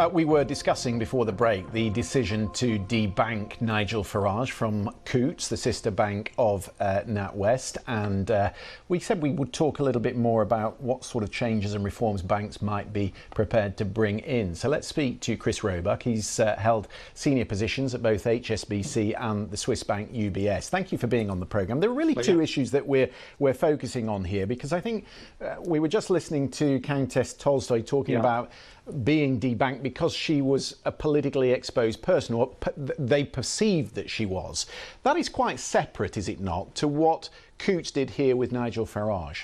We were discussing before the break the decision to debank Nigel Farage from Coutts, the sister bank of Nat West, and we said we would talk a little bit more about what sort of changes and reforms banks might be prepared to bring in. So let's speak to Chris Roebuck. He's held senior positions at both HSBC and the Swiss bank UBS. Thank you for being on the programme. There are really two issues that we're focusing on here, because I think we were just listening to Countess Tolstoy talking about being debanked because she was a politically exposed person, or they perceived that she was. That is quite separate, is it not, to what Coutts did here with Nigel Farage?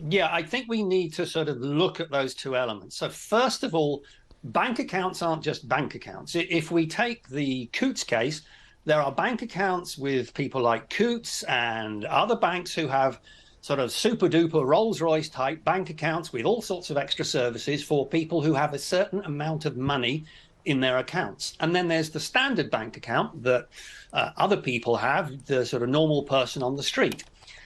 Yeah, I think we need to sort of look at those two elements. So first of all, bank accounts aren't just bank accounts. If we take the Coutts case, there are bank accounts with people like Coutts and other banks who have sort of super duper Rolls-Royce type bank accounts with all sorts of extra services for people who have a certain amount of money in their accounts. And then there's the standard bank account that other people have, the sort of normal person on the street.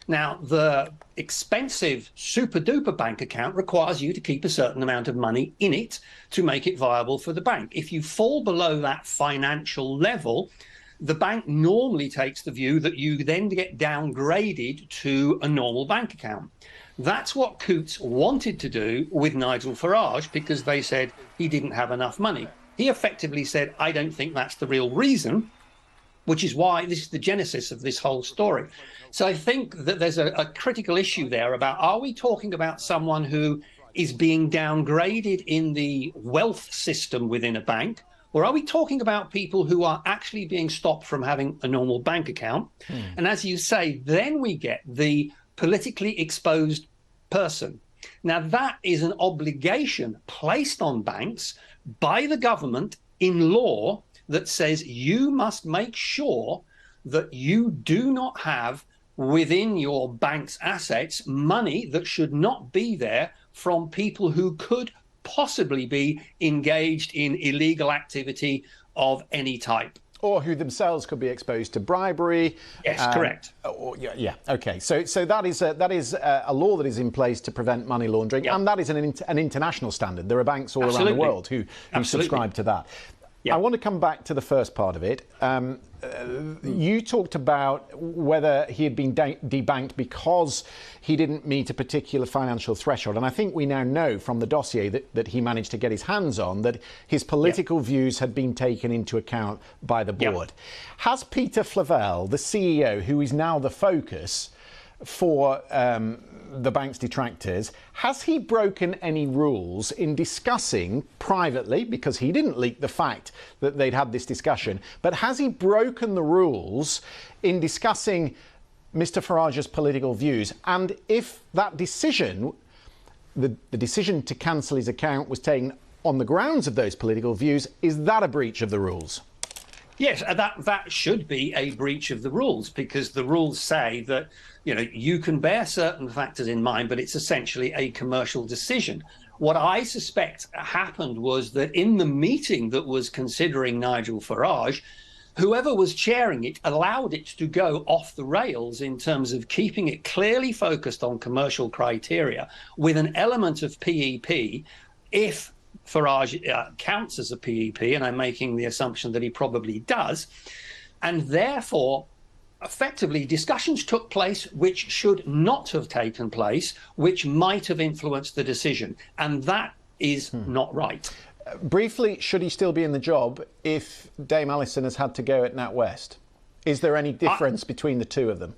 Now, the expensive super duper bank account requires you to keep a certain amount of money in it to make it viable for the bank. If you fall below that financial level, the bank normally takes the view that you then get downgraded to a normal bank account. That's what Coutts wanted to do with Nigel Farage, because they said he didn't have enough money. He effectively said, I don't think that's the real reason, which is why this is the genesis of this whole story. So I think that there's a critical issue there about, are we talking about someone who is being downgraded in the wealth system within a bank? Or are we talking about people who are actually being stopped from having a normal bank account? And as you say, then we get the politically exposed person. Now, that is an obligation placed on banks by the government in law that says you must make sure that you do not have within your bank's assets money that should not be there from people who could possibly be engaged in illegal activity of any type. Or who themselves could be exposed to bribery. Yes, correct. Okay. So that is a law that is in place to prevent money laundering, and that is an international standard. There are banks all around the world who subscribe to that. I want to come back to the first part of it. You talked about whether he had been debanked because he didn't meet a particular financial threshold. And I think we now know from the dossier that he managed to get his hands on that his political views had been taken into account by the board. Has Peter Flavell, the CEO, who is now the focus for the bank's detractors, has he broken any rules in discussing privately, because he didn't leak the fact that they'd had this discussion, but has he broken the rules in discussing Mr. Farage's political views? And if that decision, the decision to cancel his account, was taken on the grounds of those political views, is that a breach of the rules? Yes, that should be a breach of the rules, because the rules say that, you know, you can bear certain factors in mind, but it's essentially a commercial decision. What I suspect happened was that in the meeting that was considering Nigel Farage, whoever was chairing it allowed it to go off the rails in terms of keeping it clearly focused on commercial criteria with an element of PEP. If Farage counts as a PEP, and I'm making the assumption that he probably does, and therefore effectively discussions took place which should not have taken place, which might have influenced the decision, and that is not right. Briefly, should he still be in the job if Dame Alison has had to go at Nat West? Is there any difference between the two of them?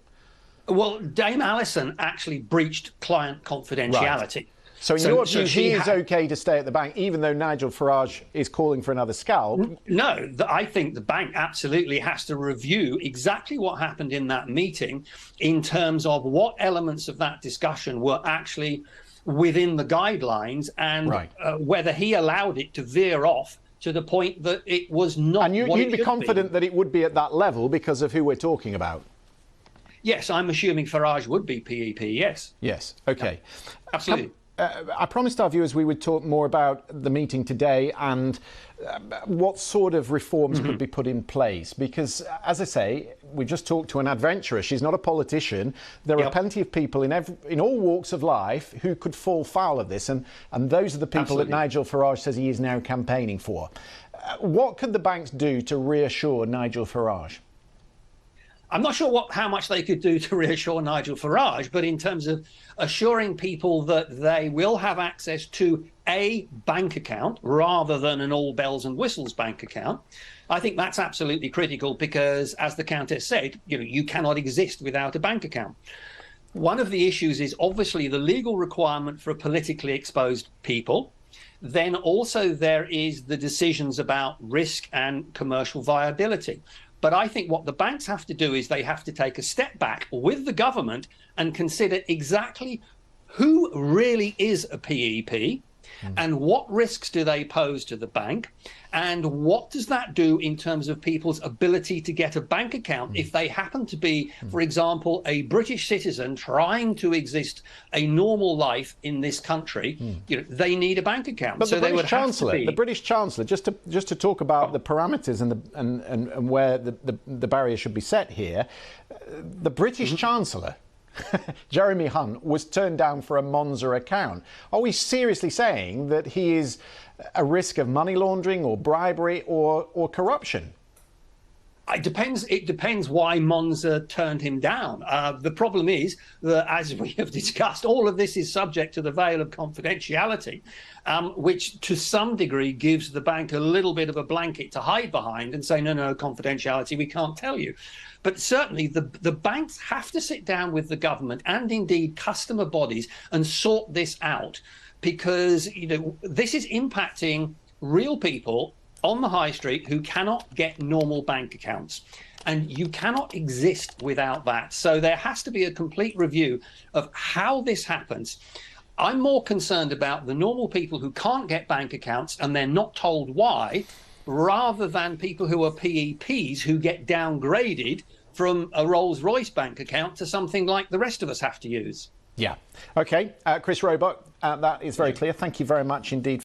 Well, Dame Alison actually breached client confidentiality. Right. So in your view, he is OK to stay at the bank, even though Nigel Farage is calling for another scalp? No, I think the bank absolutely has to review exactly what happened in that meeting in terms of what elements of that discussion were actually within the guidelines, and whether he allowed it to veer off to the point that it was not. And you'd be confident that it would be at that level because of who we're talking about? Yes, I'm assuming Farage would be PEP, yes. Yes, OK. Absolutely. I promised our viewers we would talk more about the meeting today and what sort of reforms could be put in place. Because, as I say, we just talked to an adventurer. She's not a politician. There are plenty of people in all walks of life who could fall foul of this. And those are the people that Nigel Farage says he is now campaigning for. What could the banks do to reassure Nigel Farage? I'm not sure how much they could do to reassure Nigel Farage, but in terms of assuring people that they will have access to a bank account rather than an all bells and whistles bank account, I think that's absolutely critical because, as the Countess said, you cannot exist without a bank account. One of the issues is obviously the legal requirement for politically exposed people. Then also there is the decisions about risk and commercial viability. But I think what the banks have to do is they have to take a step back with the government and consider exactly who really is a PEP and what risks do they pose to the bank and what does that do in terms of people's ability to get a bank account if they happen to be, for example, a British citizen trying to exist a normal life in this country. They need a bank account. But so the British Chancellor, just to talk about the parameters and where the barrier should be set here, the British Chancellor, Jeremy Hunt, was turned down for a Monza account. Are we seriously saying that he is a risk of money laundering or bribery or corruption? It depends why Monza turned him down. The problem is that, as we have discussed, all of this is subject to the veil of confidentiality, which to some degree gives the bank a little bit of a blanket to hide behind and say, no, confidentiality, we can't tell you. But certainly the banks have to sit down with the government and indeed customer bodies and sort this out because, this is impacting real people on the high street who cannot get normal bank accounts. And you cannot exist without that. So there has to be a complete review of how this happens. I'm more concerned about the normal people who can't get bank accounts and they're not told why, rather than people who are PEPs who get downgraded from a Rolls-Royce bank account to something like the rest of us have to use. Yeah. OK. Chris Roebuck, that is very clear. Thank you very much indeed.